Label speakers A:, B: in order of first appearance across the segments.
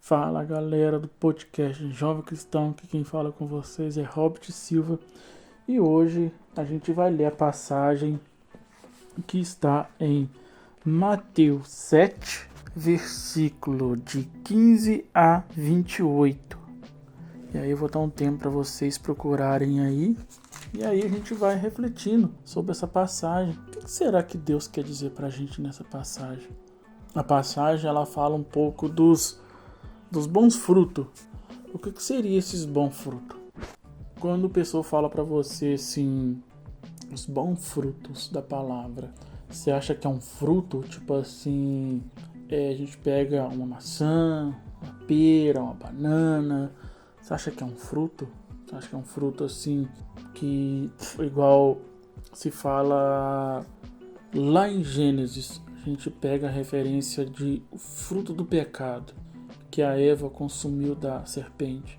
A: Fala galera do podcast Jovem Cristão, que quem fala com vocês é Robert Silva e hoje a gente vai ler a passagem que está em Mateus 7, versículo de 15 a 28. E aí eu vou dar um tempo para vocês procurarem aí e aí a gente vai refletindo sobre essa passagem. O que será que Deus quer dizer para a gente nessa passagem? A passagem ela fala um pouco dos bons frutos. O que seria esses bons frutos? Quando a pessoa fala para você assim, os bons frutos da palavra, você acha que é um fruto? Tipo assim, a gente pega uma maçã, uma pera, uma banana. Você acha que é um fruto? Você acha que é um fruto assim, que igual se fala lá em Gênesis, a gente pega a referência de o fruto do pecado que a Eva consumiu da serpente.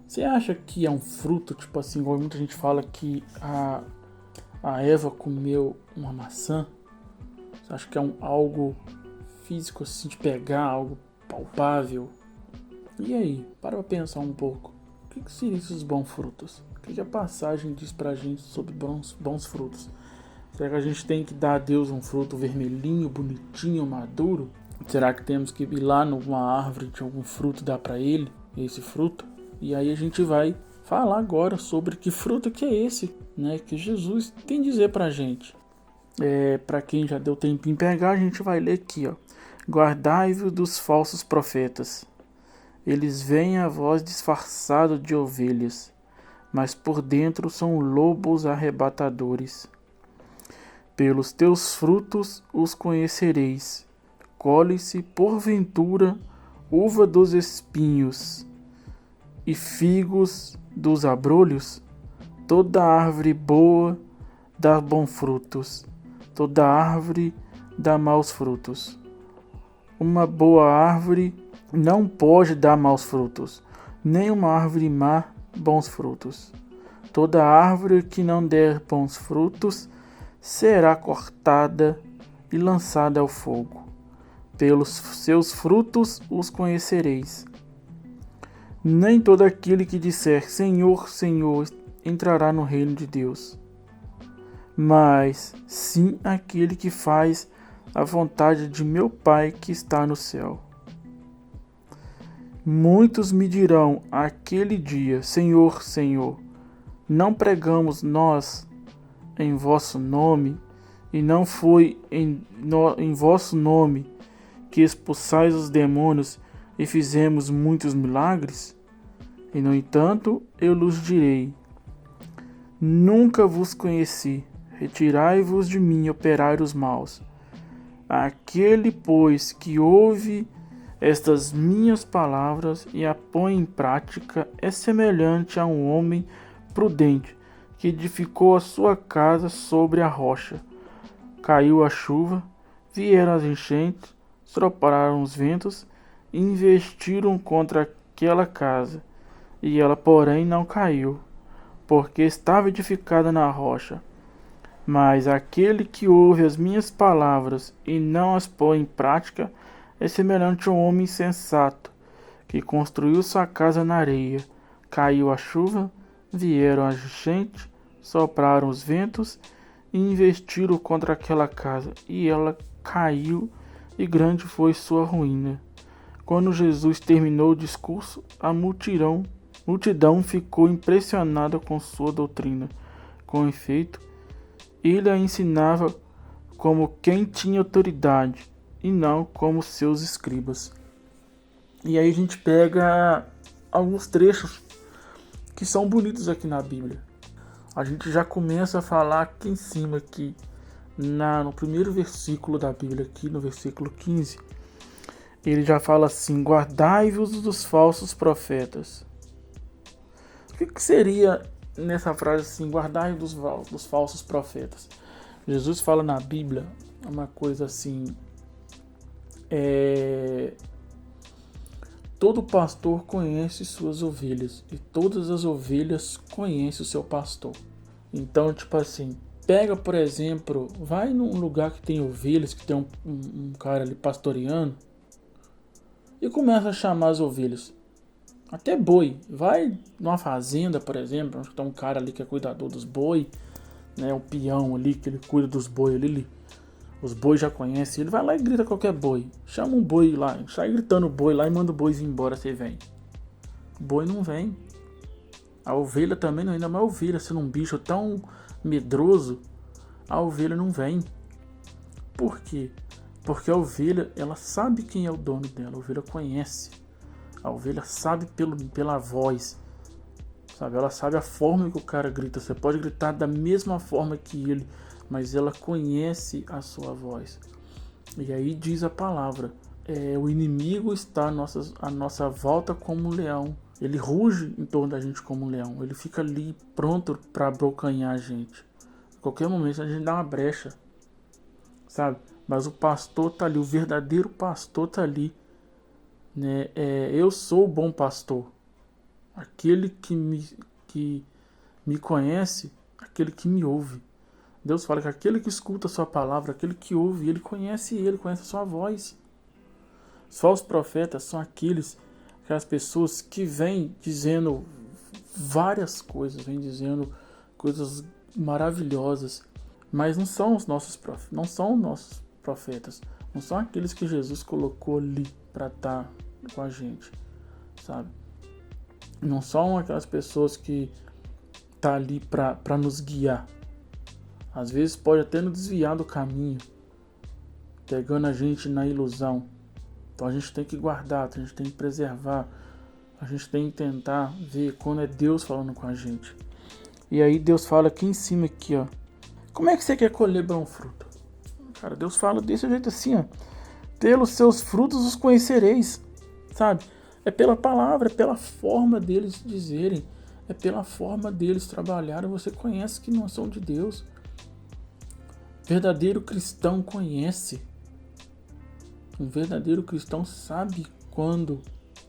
A: Você acha que é um fruto, tipo assim, igual muita gente fala que a Eva comeu uma maçã? Você acha que é algo físico, assim, de pegar, algo palpável? E aí, para pensar um pouco. O que seriam esses bons frutos? O que a passagem diz pra gente sobre bons frutos? Será que a gente tem que dar a Deus um fruto vermelhinho, bonitinho, maduro? Será que temos que ir lá numa árvore de algum fruto e dar para ele esse fruto? E aí a gente vai falar agora sobre que fruto que é esse, né? Que Jesus tem a dizer para a gente. Para quem já deu tempo em pegar, a gente vai ler aqui, ó. Guardai-vos dos falsos profetas. Eles vêm a vós disfarçados de ovelhas, mas por dentro são lobos arrebatadores. Pelos teus frutos os conhecereis. Colhe-se, porventura, uva dos espinhos e figos dos abrolhos? Toda árvore boa dá bons frutos, toda árvore dá maus frutos. Uma boa árvore não pode dar maus frutos, nem uma árvore má bons frutos. Toda árvore que não der bons frutos será cortada e lançada ao fogo. Pelos seus frutos os conhecereis. Nem todo aquele que disser Senhor, Senhor entrará no reino de Deus, mas sim aquele que faz a vontade de meu Pai que está no céu. Muitos me dirão aquele dia, Senhor, Senhor, não pregamos nós em vosso nome, e não foi em vosso nome que expulsais os demônios e fizemos muitos milagres? E no entanto eu lhes direi: nunca vos conheci, retirai-vos de mim, operários maus. Aquele, pois, que ouve estas minhas palavras e a põe em prática é semelhante a um homem prudente que edificou a sua casa sobre a rocha. Caiu a chuva, vieram as enchentes, sopraram os ventos e investiram contra aquela casa, e ela, porém, não caiu, porque estava edificada na rocha. Mas aquele que ouve as minhas palavras e não as põe em prática é semelhante a um homem insensato, que construiu sua casa na areia. Caiu a chuva, vieram as enchentes, sopraram os ventos e investiram contra aquela casa, e ela caiu, e grande foi sua ruína. Quando Jesus terminou o discurso, a multidão ficou impressionada com sua doutrina. Com efeito, ele a ensinava como quem tinha autoridade, e não como seus escribas. E aí a gente pega alguns trechos que são bonitos aqui na Bíblia. A gente já começa a falar aqui em cima, aqui, no primeiro versículo da Bíblia, aqui no versículo 15, ele já fala assim: guardai-vos dos falsos profetas. O que seria nessa frase assim, guardai-vos dos falsos profetas? Jesus fala na Bíblia uma coisa assim, todo pastor conhece suas ovelhas e todas as ovelhas conhecem o seu pastor. Então, tipo assim, pega, por exemplo, vai num lugar que tem ovelhas, que tem um cara ali pastoreando, e começa a chamar as ovelhas. Até boi. Vai numa fazenda, por exemplo, onde tem um cara ali que é cuidador dos boi, né? O peão ali que ele cuida dos boi ali. Os bois já conhecem, ele vai lá e grita qualquer boi. Chama um boi lá, sai gritando o boi lá e manda o boi vir embora, você vem. O boi não vem. A ovelha também não, ainda mais a ovelha sendo um bicho tão medroso, a ovelha não vem. Por quê? Porque a ovelha, ela sabe quem é o dono dela, a ovelha conhece. A ovelha sabe pela voz, sabe? Ela sabe a forma que o cara grita. Você pode gritar da mesma forma que ele, mas ela conhece a sua voz. E aí diz a palavra, o inimigo está à nossa volta como um leão. Ele ruge em torno da gente como um leão. Ele fica ali pronto para abocanhar a gente. A qualquer momento a gente dá uma brecha, sabe? Mas o pastor tá ali, o verdadeiro pastor tá ali, né? Eu sou o bom pastor. Aquele que me conhece, aquele que me ouve. Deus fala que aquele que escuta a sua palavra, aquele que ouve, ele conhece a sua voz. Só os profetas são aquelas pessoas que vêm dizendo várias coisas, vêm dizendo coisas maravilhosas, mas não são os nossos profetas, não são aqueles que Jesus colocou ali para estar com a gente, sabe? Não são aquelas pessoas que tá ali para nos guiar. Às vezes pode até nos desviar do caminho, pegando a gente na ilusão. Então a gente tem que guardar, a gente tem que preservar, a gente tem que tentar ver quando é Deus falando com a gente. E aí Deus fala aqui em cima, aqui, ó. Como é que você quer colher bom fruto? Cara, Deus fala desse jeito assim, ó. Pelos seus frutos os conhecereis, sabe? É pela palavra, é pela forma deles dizerem, é pela forma deles trabalharem. Você conhece que não são de Deus. Verdadeiro cristão conhece. Um verdadeiro cristão sabe quando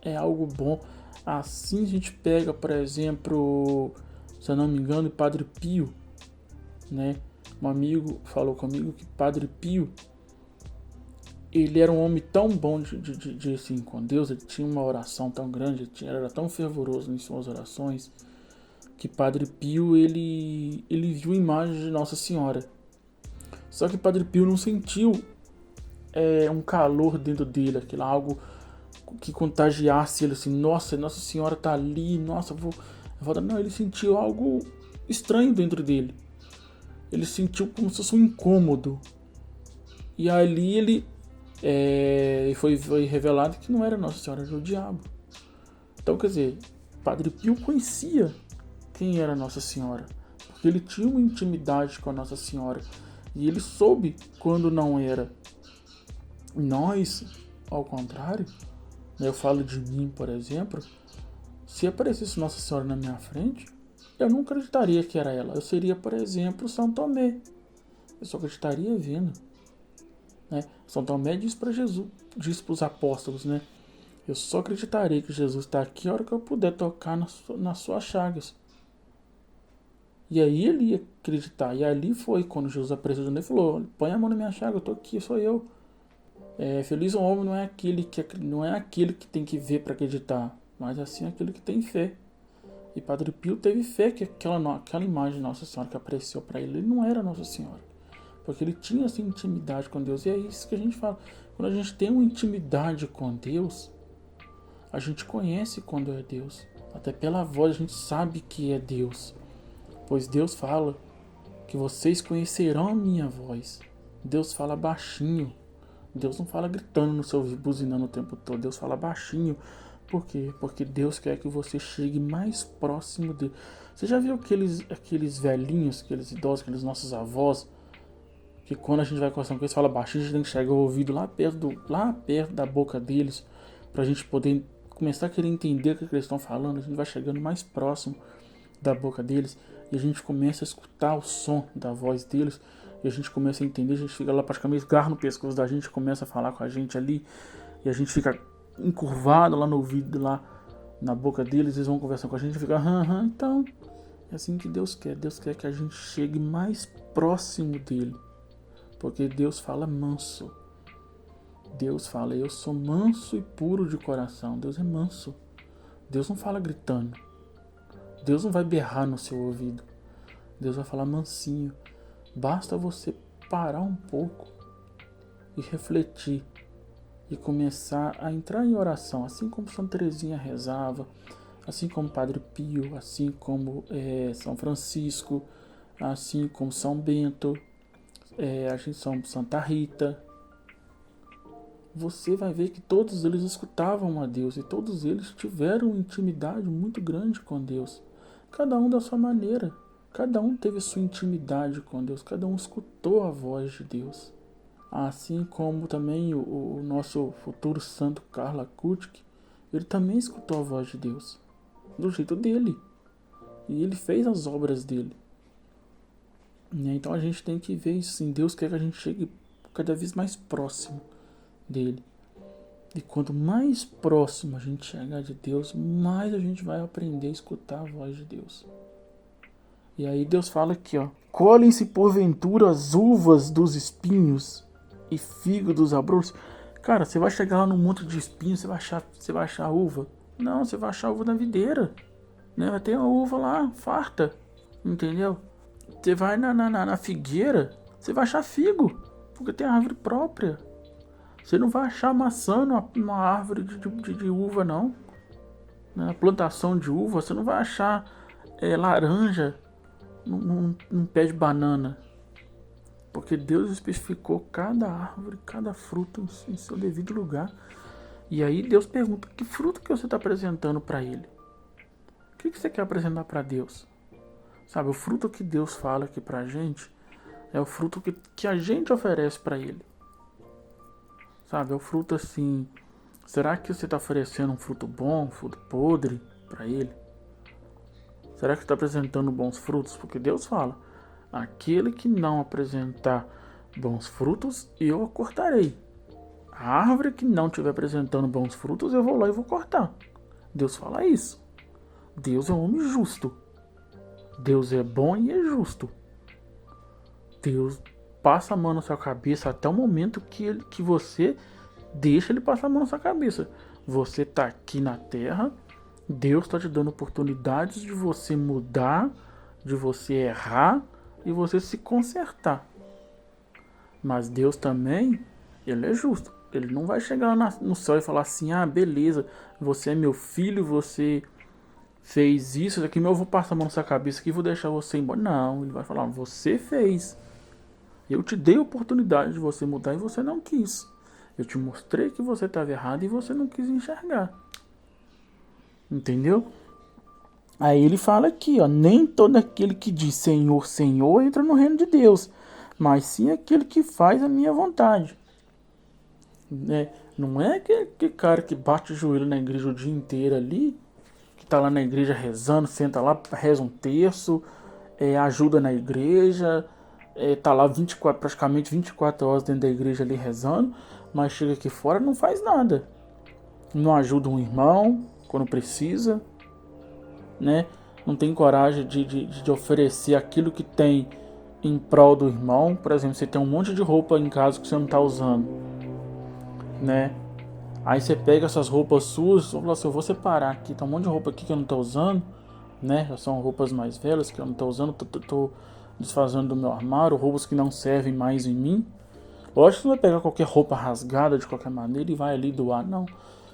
A: é algo bom. Assim a gente pega, por exemplo, se eu não me engano, Padre Pio, né? Um amigo falou comigo que Padre Pio, ele era um homem tão bom de assim, com Deus, ele tinha uma oração tão grande, ele era tão fervoroso em suas orações, que Padre Pio, ele viu imagens de Nossa Senhora. Só que Padre Pio não sentiu um calor dentro dele, aquilo, algo que contagiasse ele assim, nossa Senhora tá ali, nossa, não, ele sentiu algo estranho dentro dele. Ele sentiu como se fosse um incômodo. E ali ele foi revelado que não era Nossa Senhora, era o diabo. Então, quer dizer, Padre Pio conhecia quem era Nossa Senhora, porque ele tinha uma intimidade com a Nossa Senhora. E ele soube quando não era. Nós, ao contrário, eu falo de mim, por exemplo, se aparecesse Nossa Senhora na minha frente, eu não acreditaria que era ela. Eu seria, por exemplo, São Tomé. Eu só acreditaria vendo. Né? São Tomé diz para Jesus, diz para os apóstolos, né? Eu só acreditarei que Jesus está aqui a hora que eu puder tocar nas suas chagas. E aí ele ia acreditar. E ali foi quando Jesus apareceu e falou: põe a mão na minha chaga, eu tô aqui, sou eu. Feliz o homem não é aquele que tem que ver para acreditar, mas assim aquele que tem fé. E Padre Pio teve fé que aquela imagem de Nossa Senhora que apareceu para ele não era Nossa Senhora, porque ele tinha essa intimidade com Deus. E é isso que a gente fala. Quando a gente tem uma intimidade com Deus, a gente conhece quando é Deus. Até pela voz a gente sabe que é Deus. Pois Deus fala que vocês conhecerão a minha voz. Deus fala baixinho. Deus não fala gritando no seu ouvido, buzinando o tempo todo. Deus fala baixinho. Por quê? Porque Deus quer que você chegue mais próximo dele. Você já viu aqueles velhinhos, aqueles idosos, aqueles nossos avós, que quando a gente vai conversando com eles, fala baixinho, a gente tem que chegar o ouvido lá perto da boca deles, pra gente poder começar a querer entender o que eles estão falando. A gente vai chegando mais próximo da boca deles e a gente começa a escutar o som da voz deles e a gente começa a entender. A gente fica lá praticamente garra no pescoço da gente, começa a falar com a gente ali e a gente fica encurvado lá no ouvido, lá na boca deles. Eles vão conversar com a gente e fica então é assim que Deus quer que a gente chegue mais próximo dele, porque Deus fala manso. Deus fala, eu sou manso e puro de coração. Deus é manso. Deus não fala gritando. Deus não vai berrar no seu ouvido. Deus vai falar mansinho. Basta você parar um pouco e refletir e começar a entrar em oração, assim como Santa Teresinha rezava, assim como Padre Pio, assim como São Francisco, assim como São Bento, Santa Rita. Você vai ver que todos eles escutavam a Deus e todos eles tiveram intimidade muito grande com Deus. Cada um da sua maneira, cada um teve sua intimidade com Deus, cada um escutou a voz de Deus. Assim como também o nosso futuro santo Karl Akutik, ele também escutou a voz de Deus, do jeito dele. E ele fez as obras dele. Então a gente tem que ver isso sim. Deus quer que a gente chegue cada vez mais próximo dele. E quanto mais próximo a gente chegar de Deus, mais a gente vai aprender a escutar a voz de Deus. E aí Deus fala aqui, ó: colhem-se porventura as uvas dos espinhos e figo dos abrolhos. Cara, você vai chegar lá num monte de espinhos, você vai achar uva? Não, você vai achar uva na videira, né? Vai ter uma uva lá, farta, entendeu? Você vai na figueira, você vai achar figo, porque tem árvore própria. Você não vai achar maçã numa árvore de uva, não. Na plantação de uva, você não vai achar laranja num pé de banana. Porque Deus especificou cada árvore, cada fruto em seu devido lugar. E aí Deus pergunta, que fruto que você está apresentando para Ele? O que você quer apresentar para Deus? Sabe, o fruto que Deus fala aqui pra gente é o fruto que a gente oferece para Ele. Sabe, é o fruto assim, será que você está oferecendo um fruto bom, um fruto podre para Ele? Será que está apresentando bons frutos? Porque Deus fala, aquele que não apresentar bons frutos, eu a cortarei. A árvore que não estiver apresentando bons frutos, eu vou lá e vou cortar. Deus fala isso. Deus é um homem justo. Deus é bom e é justo. Deus passa a mão na sua cabeça até o momento que você deixa Ele passar a mão na sua cabeça. Você está aqui na terra, Deus está te dando oportunidades de você mudar, de você errar e você se consertar. Mas Deus também, Ele é justo. Ele não vai chegar lá no céu e falar assim, beleza, você é meu filho, você fez isso aqui, mas eu vou passar a mão na sua cabeça aqui e vou deixar você embora. Não, Ele vai falar, você fez. Eu te dei a oportunidade de você mudar e você não quis. Eu te mostrei que você estava errado e você não quis enxergar. Entendeu? Aí ele fala aqui, ó, nem todo aquele que diz Senhor, Senhor entra no reino de Deus, mas sim aquele que faz a minha vontade. Não é aquele cara que bate o joelho na igreja o dia inteiro ali, que está lá na igreja rezando, senta lá, reza um terço, ajuda na igreja, tá lá praticamente 24 horas dentro da igreja ali rezando, mas chega aqui fora e não faz nada. Não ajuda um irmão quando precisa, né? Não tem coragem de oferecer aquilo que tem em prol do irmão. Por exemplo, você tem um monte de roupa em casa que você não está usando, né? Aí você pega essas roupas suas e fala assim, eu vou separar aqui, tá um monte de roupa aqui que eu não estou usando, né? Já são roupas mais velhas que eu não estou usando, tô desfazendo do meu armário, roupas que não servem mais em mim. Lógico que você não vai pegar qualquer roupa rasgada de qualquer maneira e vai ali doar, não.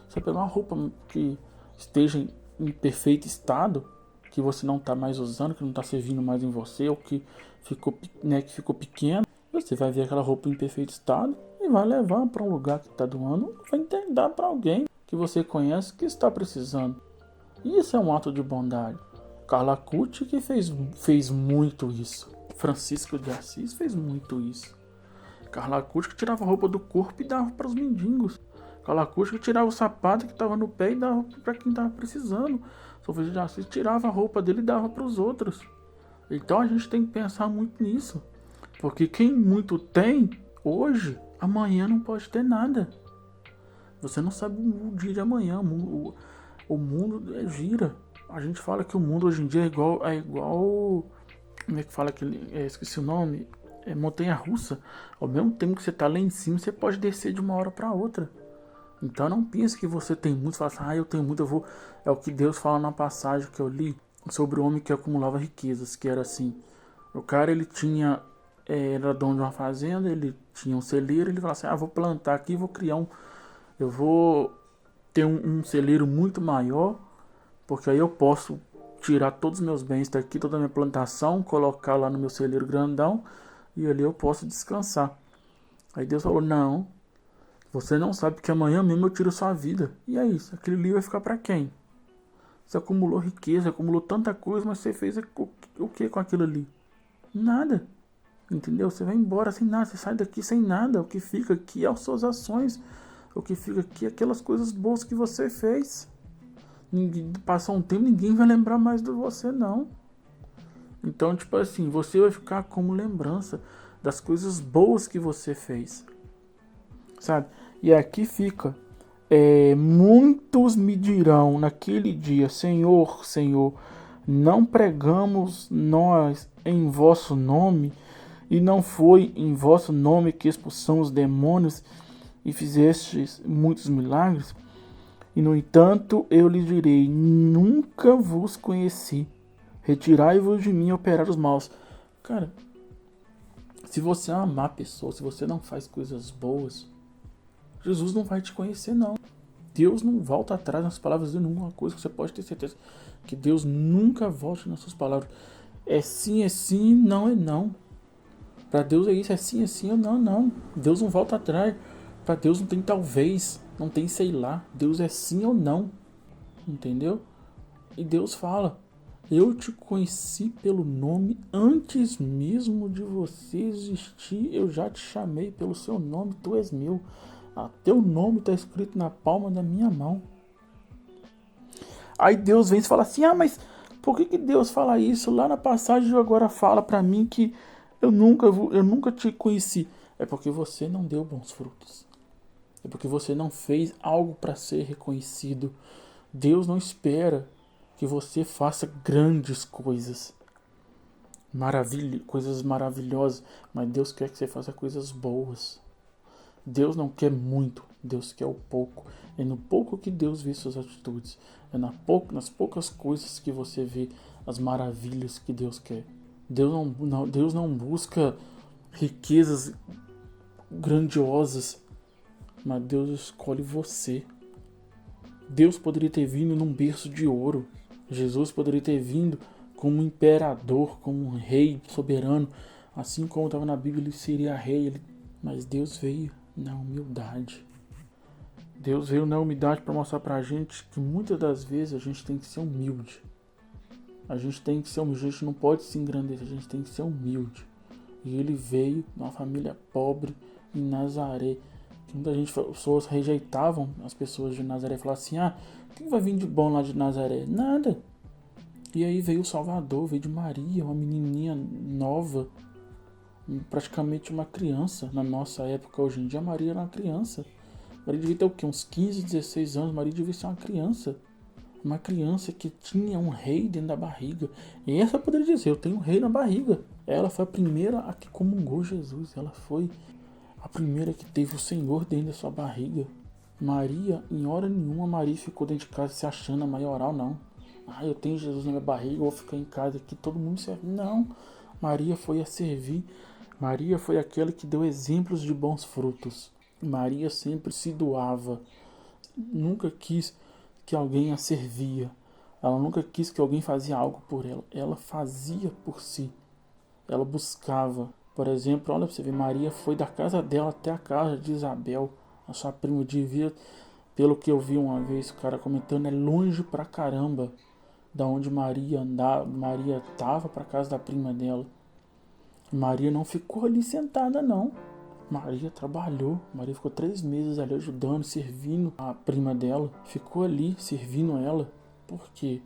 A: Você vai pegar uma roupa que esteja em perfeito estado, que você não está mais usando, que não está servindo mais em você, ou que ficou pequeno, você vai ver aquela roupa em perfeito estado e vai levar para um lugar que está doando, vai dar para alguém que você conhece que está precisando. Isso é um ato de bondade. Karl Akutik fez muito isso. Francisco de Assis fez muito isso. Karl Akutik tirava a roupa do corpo e dava para os mendigos. Karl Akutik tirava o sapato que estava no pé e dava para quem estava precisando. São Francisco de Assis tirava a roupa dele e dava para os outros. Então a gente tem que pensar muito nisso. Porque quem muito tem, hoje, amanhã não pode ter nada. Você não sabe o dia de amanhã. O mundo gira. A gente fala que o mundo hoje em dia é igual como é que fala aquele... esqueci o nome. montanha-russa. Ao mesmo tempo que você está lá em cima, você pode descer de uma hora para outra. Então não pense que você tem muito, fala assim, eu tenho muito, eu vou... É o que Deus fala na passagem que eu li sobre o homem que acumulava riquezas, que era assim, o cara ele tinha, era dono de uma fazenda, ele tinha um celeiro, ele falava assim, vou plantar aqui, eu vou ter um celeiro muito maior, porque aí eu posso tirar todos os meus bens daqui, toda a minha plantação, colocar lá no meu celeiro grandão, e ali eu posso descansar. Aí Deus falou, não, você não sabe que amanhã mesmo eu tiro sua vida. E é isso, aquele livro vai ficar para quem? Você acumulou riqueza, acumulou tanta coisa, mas você fez o que com aquilo ali? Nada. Entendeu? Você vai embora sem nada, você sai daqui sem nada. O que fica aqui é as suas ações. O que fica aqui é aquelas coisas boas que você fez. Passou um tempo, ninguém vai lembrar mais de você, não. Então, tipo assim, você vai ficar como lembrança das coisas boas que você fez. Sabe? E aqui fica. Muitos me dirão naquele dia, Senhor, Senhor, não pregamos nós em vosso nome, e não foi em vosso nome que expulsamos demônios e fizestes muitos milagres? E no entanto eu lhes direi, nunca vos conheci, retirai-vos de mim, operários maus. Cara, se você é uma má pessoa, se você não faz coisas boas, Jesus não vai te conhecer, não. Deus não volta atrás nas palavras de nenhuma coisa que você pode ter certeza. Que Deus nunca volte nas suas palavras. É sim, não é não. Para Deus é sim ou não, não. Deus não volta atrás. Para Deus não tem talvez, não tem sei lá. Deus é sim ou não. Entendeu? E Deus fala, eu te conheci pelo nome antes mesmo de você existir. Eu já te chamei pelo seu nome, tu és meu. Teu nome está escrito na palma da minha mão. Aí Deus vem e fala assim, mas por que Deus fala isso? Lá na passagem agora fala para mim que eu nunca te conheci. É porque você não deu bons frutos. É porque você não fez algo para ser reconhecido. Deus não espera que você faça grandes coisas. Coisas maravilhosas. Mas Deus quer que você faça coisas boas. Deus não quer muito, Deus quer o pouco. É no pouco que Deus vê suas atitudes. É nas poucas coisas que você vê as maravilhas que Deus quer. Deus não busca riquezas grandiosas, mas Deus escolhe você. Deus poderia ter vindo num berço de ouro. Jesus poderia ter vindo como um imperador, como um rei soberano. Assim como estava na Bíblia, ele seria rei. Mas Deus veio na humildade. Deus veio na humildade para mostrar para a gente que muitas das vezes a gente tem que ser humilde. A gente não pode se engrandecer, a gente tem que ser humilde. E ele veio numa família pobre em Nazaré. Que muita gente, pessoas rejeitavam as pessoas de Nazaré, falavam assim, o que vai vir de bom lá de Nazaré? Nada. E aí veio o Salvador, veio de Maria, uma menininha nova, praticamente uma criança. Na nossa época, hoje em dia, Maria era uma criança. Maria devia ter o quê? Uns 15, 16 anos. Maria devia ser uma criança. Uma criança que tinha um rei dentro da barriga. E essa eu poderia dizer, eu tenho um rei na barriga. Ela foi a primeira a que comungou Jesus. Ela foi a primeira que teve o Senhor dentro da sua barriga. Maria, em hora nenhuma, Maria ficou dentro de casa se achando a maioral, não. Eu tenho Jesus na minha barriga, eu vou ficar em casa aqui, todo mundo serve. Não, Maria foi a servir. Maria foi aquela que deu exemplos de bons frutos. Maria sempre se doava. Nunca quis que alguém a servia. Ela nunca quis que alguém fazia algo por ela. Ela fazia por si. Ela buscava. Por exemplo, olha pra você ver, Maria foi da casa dela até a casa de Isabel, a sua prima. Devia, pelo que eu vi uma vez, o cara comentando, é longe pra caramba da onde Maria andava. Maria estava para casa da prima dela. Maria não ficou ali sentada, não. Maria trabalhou. Maria ficou 3 meses ali ajudando, servindo a prima dela. Ficou ali servindo ela. Por quê?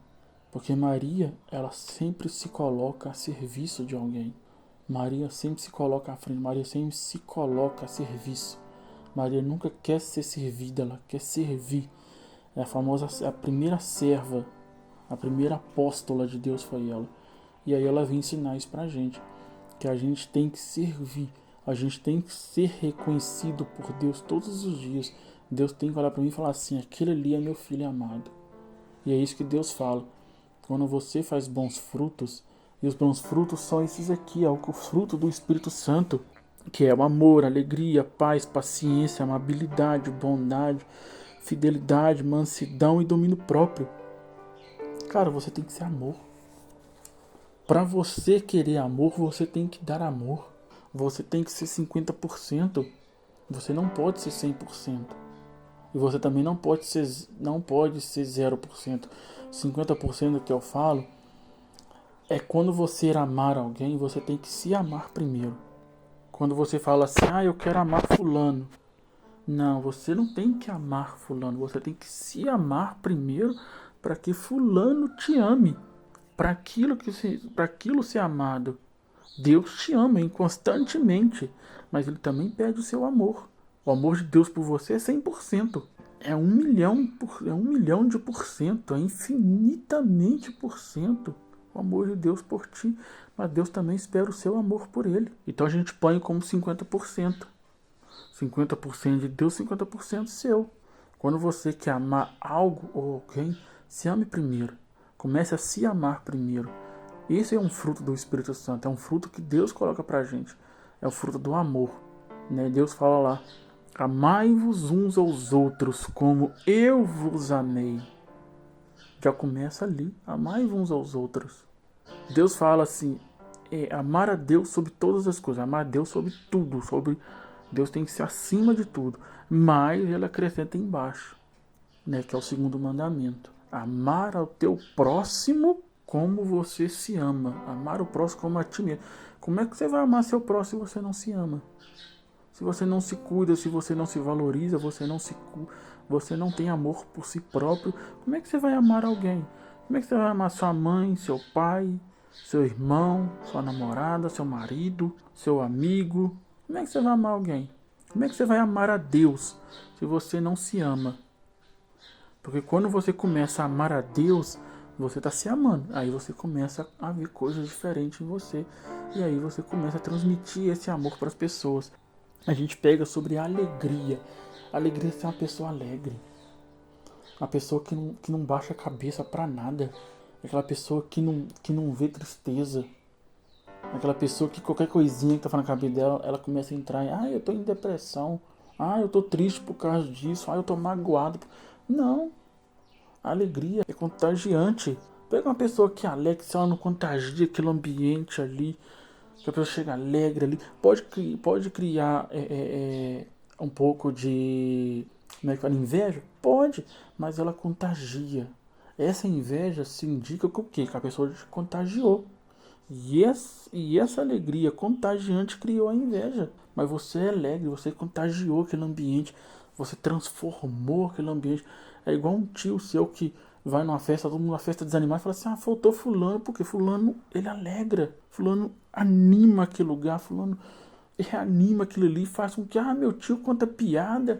A: Porque Maria, ela sempre se coloca a serviço de alguém. Maria sempre se coloca à frente. Maria sempre se coloca a serviço. Maria nunca quer ser servida, ela quer servir. É a primeira serva. A primeira apóstola de Deus foi ela. E aí ela vem ensinar isso pra gente. que a gente tem que servir, a gente tem que ser reconhecido por Deus todos os dias. Deus tem que olhar para mim e falar assim: aquele ali é meu filho amado. E é isso que Deus fala. Quando você faz bons frutos, e os bons frutos são esses aqui, é o fruto do Espírito Santo, que é o amor, alegria, paz, paciência, amabilidade, bondade, fidelidade, mansidão e domínio próprio. Cara, você tem que ser amor. Para você querer amor, você tem que dar amor. Você tem que ser 50%. Você não pode ser 100%. E você também não pode ser 0%. 50% que eu falo é quando você amar alguém, você tem que se amar primeiro. Quando você fala assim: eu quero amar fulano. Não, você não tem que amar fulano. Você tem que se amar primeiro para que fulano te ame. Para aquilo ser amado. Deus te ama inconstantemente, mas Ele também pede o seu amor. O amor de Deus por você é 100%. É 1 milhão de por cento. É infinitamente por cento. O amor de Deus por ti. Mas Deus também espera o seu amor por Ele. Então a gente põe como 50%. 50% de Deus, 50% seu. Quando você quer amar algo ou alguém, se ame primeiro. Comece a se amar primeiro. Esse é um fruto do Espírito Santo. É um fruto que Deus coloca pra gente. É o fruto do amor. Né? Deus fala lá: amai-vos uns aos outros como eu vos amei. Já começa ali. Amai-vos uns aos outros. Deus fala assim: amar a Deus sobre todas as coisas. Amar a Deus sobre tudo. Deus tem que ser acima de tudo. Mas ele acrescenta embaixo, né, que é o segundo mandamento. Amar ao teu próximo como você se ama. Amar o próximo como a ti mesmo. Como é que você vai amar seu próximo se você não se ama? Se você não se cuida, se você não se valoriza, você não tem amor por si próprio, como é que você vai amar alguém? Como é que você vai amar sua mãe, seu pai, seu irmão, sua namorada, seu marido, seu amigo? Como é que você vai amar alguém? Como é que você vai amar a Deus se você não se ama? Porque quando você começa a amar a Deus, você está se amando. Aí você começa a ver coisas diferentes em você. E aí você começa a transmitir esse amor para as pessoas. A gente pega sobre a alegria. A alegria é ser uma pessoa alegre. Uma pessoa que não baixa a cabeça para nada. Aquela pessoa que não vê tristeza. Aquela pessoa que qualquer coisinha que tá falando na cabeça dela, ela começa a entrar em: eu tô em depressão. Eu tô triste por causa disso. Eu tô magoado. Não. A alegria é contagiante. Pega uma pessoa que é alegre, se ela não contagia aquele ambiente ali, que a pessoa chega alegre ali, pode criar um pouco de, como é que fala, inveja? Pode, mas ela contagia. Essa inveja se indica que o quê? Que a pessoa te contagiou. E essa alegria contagiante criou a inveja. Mas você é alegre, você contagiou aquele ambiente, você transformou aquele ambiente. É igual um tio seu que vai numa festa, todo mundo na festa desanimado e fala assim: faltou fulano, porque fulano, ele alegra. Fulano anima aquele lugar, fulano reanima aquilo ali, faz com que, meu tio conta piada.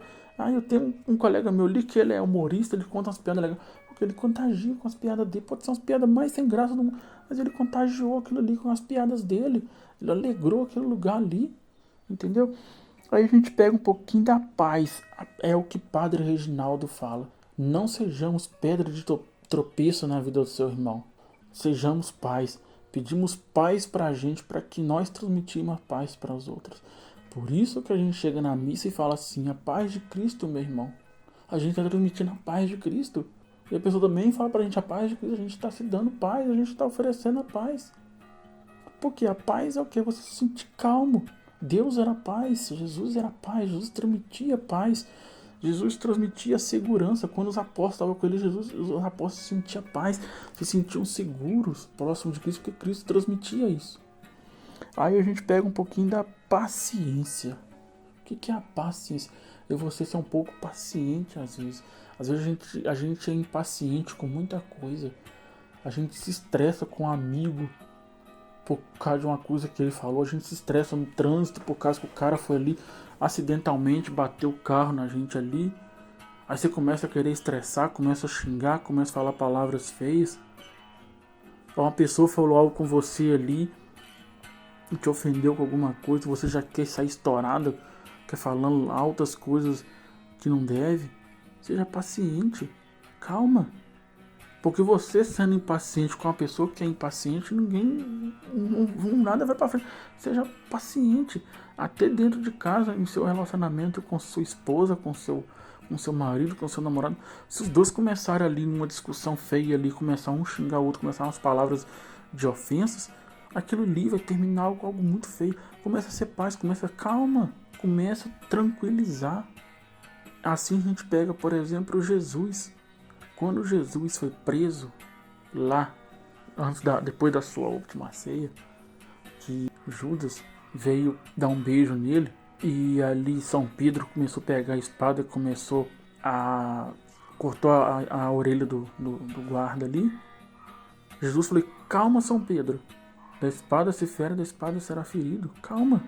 A: Eu tenho um colega meu ali que ele é humorista, ele conta umas piadas legais. Porque ele contagia com as piadas dele, pode ser umas piadas mais sem graça do mundo, mas ele contagiou aquilo ali com as piadas dele. Ele alegrou aquele lugar ali, entendeu? Aí a gente pega um pouquinho da paz. É o que Padre Reginaldo fala. Não sejamos pedra de tropeço na vida do seu irmão. Sejamos paz. Pedimos paz pra gente, para que nós transmitimos a paz para os outros. Por isso que a gente chega na missa e fala assim: a paz de Cristo, meu irmão. A gente está transmitindo a paz de Cristo. E a pessoa também fala pra gente: a paz de Cristo. A gente está se dando paz, a gente está oferecendo a paz. Porque a paz é o que? Você se sentir calmo. Deus era paz, Jesus era paz, Jesus transmitia paz. Jesus transmitia segurança. Quando os apóstolos estavam com ele, os apóstolos sentiam paz, se sentiam seguros, próximos de Cristo, porque Cristo transmitia isso. Aí a gente pega um pouquinho da paciência. O que é a paciência? É você ser um pouco paciente às vezes. Às vezes a gente é impaciente com muita coisa. A gente se estressa com um amigo por causa de uma coisa que ele falou. A gente se estressa no trânsito por causa que o cara foi ali acidentalmente, bateu o carro na gente ali. Aí você começa a querer estressar, começa a xingar, começa a falar palavras feias. Uma pessoa falou algo com você ali te ofendeu com alguma coisa, você já quer sair estourado, quer falando altas coisas que não deve, seja paciente, calma. Porque você sendo impaciente com uma pessoa que é impaciente, nada vai pra frente. Seja paciente, até dentro de casa, em seu relacionamento com sua esposa, com seu marido, com seu namorado. Se os dois começarem ali numa discussão feia ali, começar um xingar o outro, começar umas palavras de ofensas, aquilo ali vai terminar com algo muito feio. Começa a ser paz, calma, começa a tranquilizar. Assim a gente pega, por exemplo, Jesus. Quando Jesus foi preso lá, depois da sua última ceia, que Judas veio dar um beijo nele, e ali São Pedro começou a pegar a espada e começou a cortou a orelha do guarda ali. Jesus falou: calma, São Pedro, da espada se fere, da espada será ferido, calma.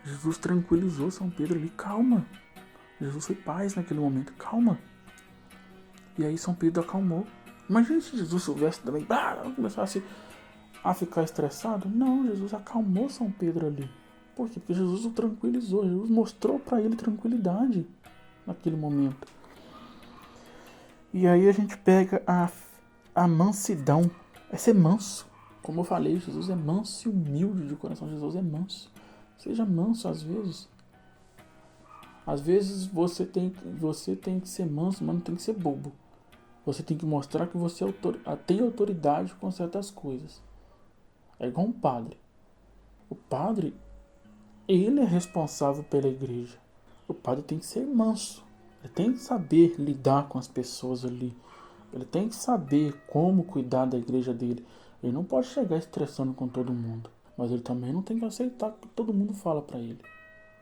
A: Jesus tranquilizou São Pedro ali: calma. Jesus foi paz naquele momento, calma. E aí São Pedro acalmou. Imagina se Jesus soubesse também, começasse a ficar estressado. Não, Jesus acalmou São Pedro ali. Por quê? Porque Jesus o tranquilizou. Jesus mostrou para ele tranquilidade naquele momento. E aí a gente pega a mansidão. É ser manso. Como eu falei, Jesus é manso e humilde de coração. Jesus é manso. Seja manso às vezes. Às vezes você tem que ser manso, mas não tem que ser bobo. Você tem que mostrar que você tem autoridade com certas coisas. É igual um padre. O padre, ele é responsável pela igreja. O padre tem que ser manso. Ele tem que saber lidar com as pessoas ali. Ele tem que saber como cuidar da igreja dele. Ele não pode chegar estressando com todo mundo. Mas ele também não tem que aceitar o que todo mundo fala para ele.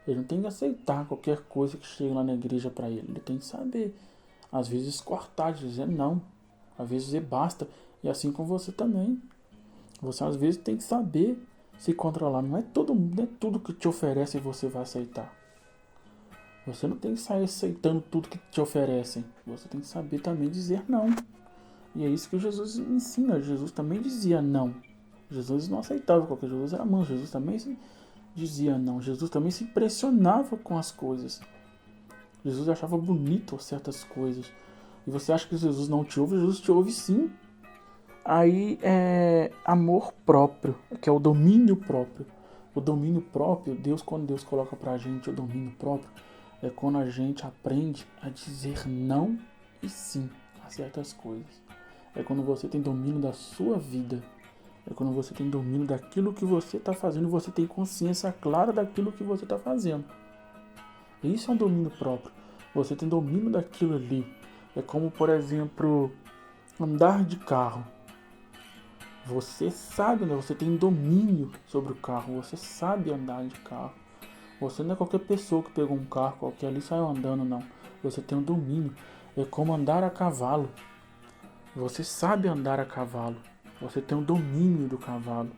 A: Ele não tem que aceitar qualquer coisa que chegue lá na igreja para ele. Ele tem que saber. Às vezes cortar, dizer não. Às vezes dizer basta. E assim com você também. Você às vezes tem que saber se controlar. Não é tudo que te oferecem você vai aceitar. Você não tem que sair aceitando tudo que te oferecem. Você tem que saber também dizer não. E é isso que Jesus ensina. Jesus também dizia não. Jesus não aceitava qualquer. Jesus era manso. Jesus também dizia não. Jesus também se impressionava com as coisas. Jesus achava bonito certas coisas. E você acha que Jesus não te ouve? Jesus te ouve sim. Aí é amor próprio, que é o domínio próprio. O domínio próprio, quando Deus coloca pra gente o domínio próprio, é quando a gente aprende a dizer não e sim a certas coisas. É quando você tem domínio da sua vida. É quando você tem domínio daquilo que você está fazendo. Você tem consciência clara daquilo que você está fazendo. Isso é um domínio próprio. Você tem domínio daquilo ali. É como, por exemplo, andar de carro. Você sabe, né? Você tem domínio sobre o carro. Você sabe andar de carro. Você não é qualquer pessoa que pegou um carro qualquer ali e saiu andando, não. Você tem um domínio. É como andar a cavalo. Você sabe andar a cavalo. Você tem um domínio do cavalo.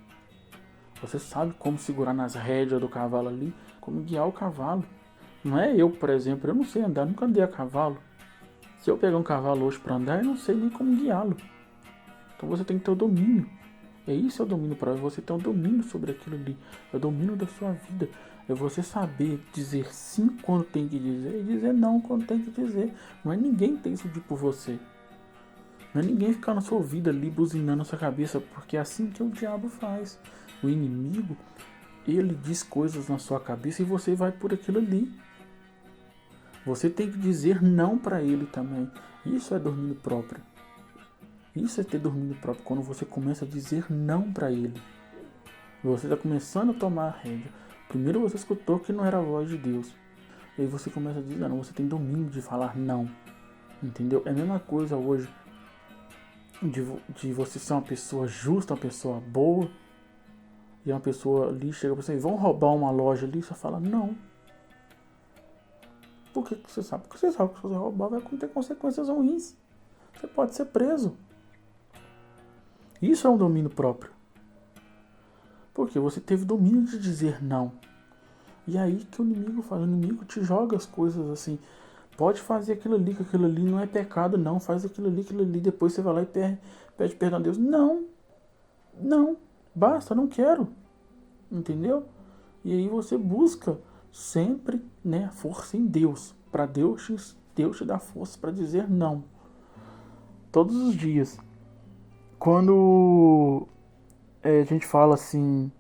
A: Você sabe como segurar nas rédeas do cavalo ali, como guiar o cavalo. Não é eu, por exemplo, eu não sei andar, nunca andei a cavalo. Se eu pegar um cavalo hoje para andar, eu não sei nem como guiá-lo. Então você tem que ter o domínio. É isso, é o domínio próprio. Você tem o domínio sobre aquilo ali. É o domínio da sua vida. É você saber dizer sim quando tem que dizer e dizer não quando tem que dizer. Não é ninguém que tem que decidir por você. Não é ninguém ficar na sua vida ali buzinando na sua cabeça, porque é assim que o diabo faz. O inimigo, ele diz coisas na sua cabeça e você vai por aquilo ali. Você tem que dizer não para ele também. Isso é domínio próprio. Isso é ter domínio próprio, quando você começa a dizer não para ele. Você está começando a tomar a rédea. Primeiro você escutou que não era a voz de Deus. E aí você começa a dizer não, você tem domínio de falar não. Entendeu? É a mesma coisa hoje de você ser uma pessoa justa, uma pessoa boa. E uma pessoa ali chega para você e vão roubar uma loja ali, você fala não. Por que você sabe? Porque você sabe que se você roubar vai ter consequências ruins. Você pode ser preso. Isso é um domínio próprio. Porque você teve domínio de dizer não. E aí que o inimigo faz. O inimigo te joga as coisas assim. Pode fazer aquilo ali, que aquilo ali não é pecado, não. Faz aquilo ali. Depois você vai lá e pede perdão a Deus. Não. Não. Basta, não quero. entendeu? E aí você busca sempre, né, força em Deus, para Deus te dar força para dizer não, todos os dias. Quando a gente fala assim,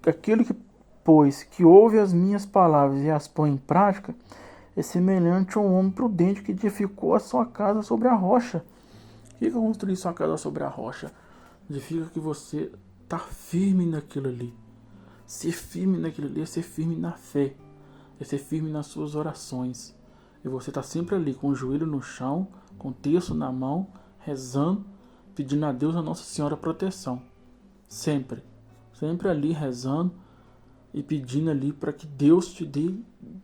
A: aquele que, pois, que ouve as minhas palavras e as põe em prática, é semelhante a um homem prudente que edificou a sua casa sobre a rocha. O que é construir sua casa sobre a rocha? Significa que você está firme naquilo ali. Ser firme naquilo ali é ser firme na fé, é ser firme nas suas orações. E você está sempre ali com o joelho no chão, com o terço na mão, rezando, pedindo a Deus, a Nossa Senhora, proteção. Sempre. Sempre ali rezando e pedindo ali para que Deus te dê,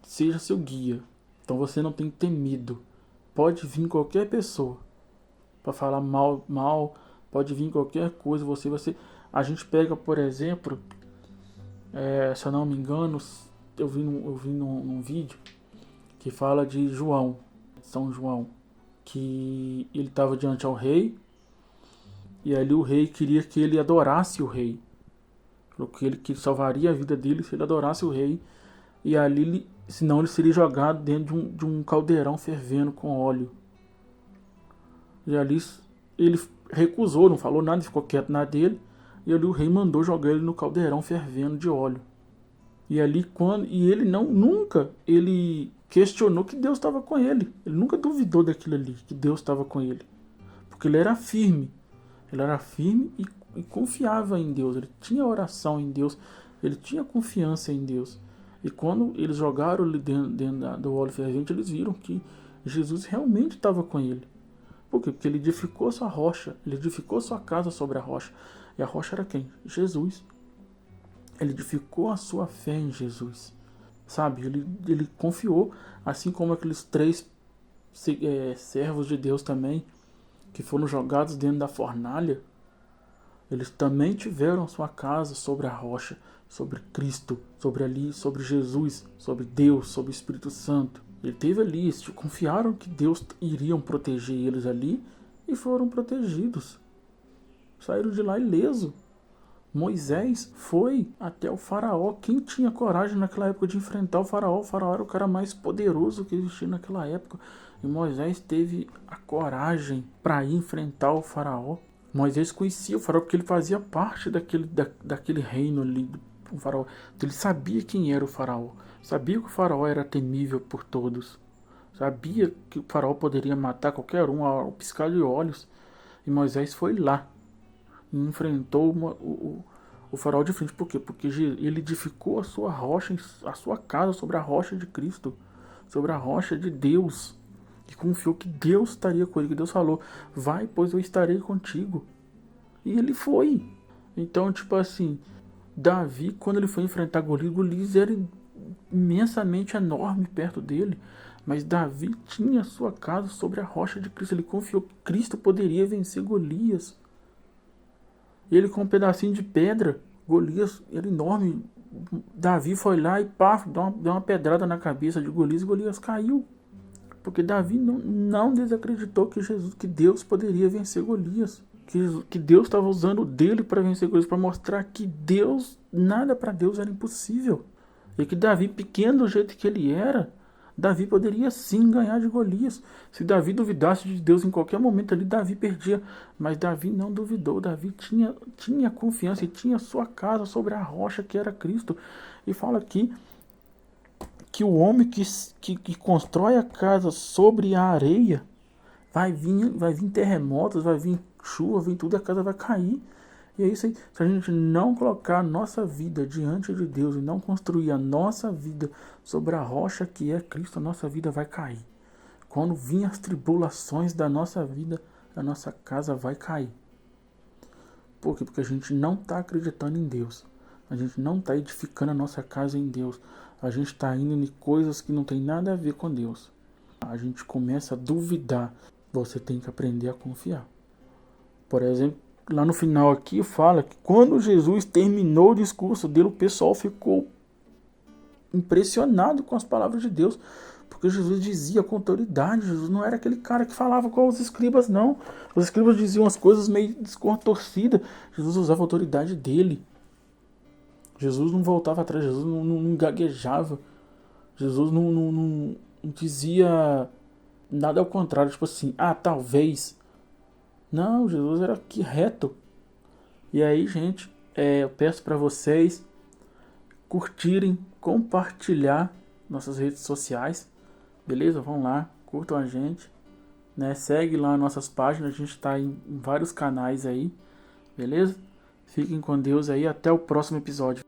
A: seja seu guia. Então você não tem que ter medo. Pode vir qualquer pessoa para falar mal, pode vir qualquer coisa. A gente pega, por exemplo, se eu não me engano, eu vi num vídeo que fala de João, São João, que ele estava diante ao rei e ali o rei queria que ele adorasse o rei. Falou que salvaria a vida dele se ele adorasse o rei. E ali, senão ele seria jogado dentro de um caldeirão fervendo com óleo. E ali ele recusou, não falou nada, ficou quieto na dele. E ali o rei mandou jogar ele no caldeirão fervendo de óleo. E ali ele nunca ele questionou que Deus estava com ele. Ele nunca duvidou daquilo ali, que Deus estava com ele. Porque ele era firme. Ele era firme e confiava em Deus. Ele tinha oração em Deus. Ele tinha confiança em Deus. E quando eles jogaram ali dentro do óleo fervente, eles viram que Jesus realmente estava com ele. Por quê? Porque ele edificou sua rocha. Ele edificou sua casa sobre a rocha. E a rocha era quem? Jesus. Ele edificou a sua fé em Jesus. Sabe? Ele confiou. Assim como aqueles 3 servos de Deus também, que foram jogados dentro da fornalha. Eles também tiveram sua casa sobre a rocha, sobre Cristo, sobre Jesus, sobre Deus, sobre o Espírito Santo. Ele teve ali, eles confiaram que Deus iria proteger eles ali e foram protegidos. Saíram de lá ileso. Moisés foi até o faraó. Quem tinha coragem naquela época de enfrentar o faraó? O faraó era o cara mais poderoso que existia naquela época. E Moisés teve a coragem para ir enfrentar o faraó. Moisés conhecia o faraó porque ele fazia parte daquele reino ali, o faraó. Então ele sabia quem era o faraó. Sabia que o faraó era temível por todos. Sabia que o faraó poderia matar qualquer um ao piscar de olhos. E Moisés foi lá e enfrentou o faraó de frente. Por quê? Porque ele edificou a sua rocha, a sua casa sobre a rocha de Cristo, sobre a rocha de Deus. E confiou que Deus estaria com ele, que Deus falou, vai, pois eu estarei contigo. E ele foi. Então, tipo assim, Davi, quando ele foi enfrentar Golias era imensamente enorme perto dele. Mas Davi tinha sua casa sobre a rocha de Cristo. Ele confiou que Cristo poderia vencer Golias. Ele com um pedacinho de pedra, Golias era enorme. Davi foi lá e pá, deu uma pedrada na cabeça de Golias e Golias caiu. Porque Davi não desacreditou que Deus poderia vencer Golias. Que Deus estava usando dele para vencer Golias, para mostrar que Deus, nada para Deus era impossível. E que Davi, pequeno do jeito que ele era, Davi poderia sim ganhar de Golias. Se Davi duvidasse de Deus em qualquer momento ali, Davi perdia. Mas Davi não duvidou. Davi tinha confiança e tinha sua casa sobre a rocha que era Cristo. E fala aqui que o homem que constrói a casa sobre a areia, vai vir terremotos, vai vir chuva, vem tudo, a casa vai cair. E é isso aí. Se a gente não colocar a nossa vida diante de Deus e não construir a nossa vida sobre a rocha que é Cristo, a nossa vida vai cair. Quando vir as tribulações da nossa vida, a nossa casa vai cair. Por quê? Porque a gente não está acreditando em Deus. A gente não está edificando a nossa casa em Deus. A gente está indo em coisas que não tem nada a ver com Deus. A gente começa a duvidar. Você tem que aprender a confiar. Por exemplo, lá no final aqui fala que quando Jesus terminou o discurso dele, o pessoal ficou impressionado com as palavras de Deus. Porque Jesus dizia com autoridade. Jesus não era aquele cara que falava com os escribas, não. Os escribas diziam as coisas meio descontorcidas. Jesus usava a autoridade dele. Jesus não voltava atrás, Jesus não gaguejava, Jesus não dizia nada ao contrário, tipo assim, talvez. Não, Jesus era aqui reto. E aí, gente, eu peço para vocês curtirem, compartilhar nossas redes sociais, beleza? Vão lá, curtam a gente, né? Segue lá nossas páginas, a gente está em vários canais aí, beleza? Fiquem com Deus aí, até o próximo episódio.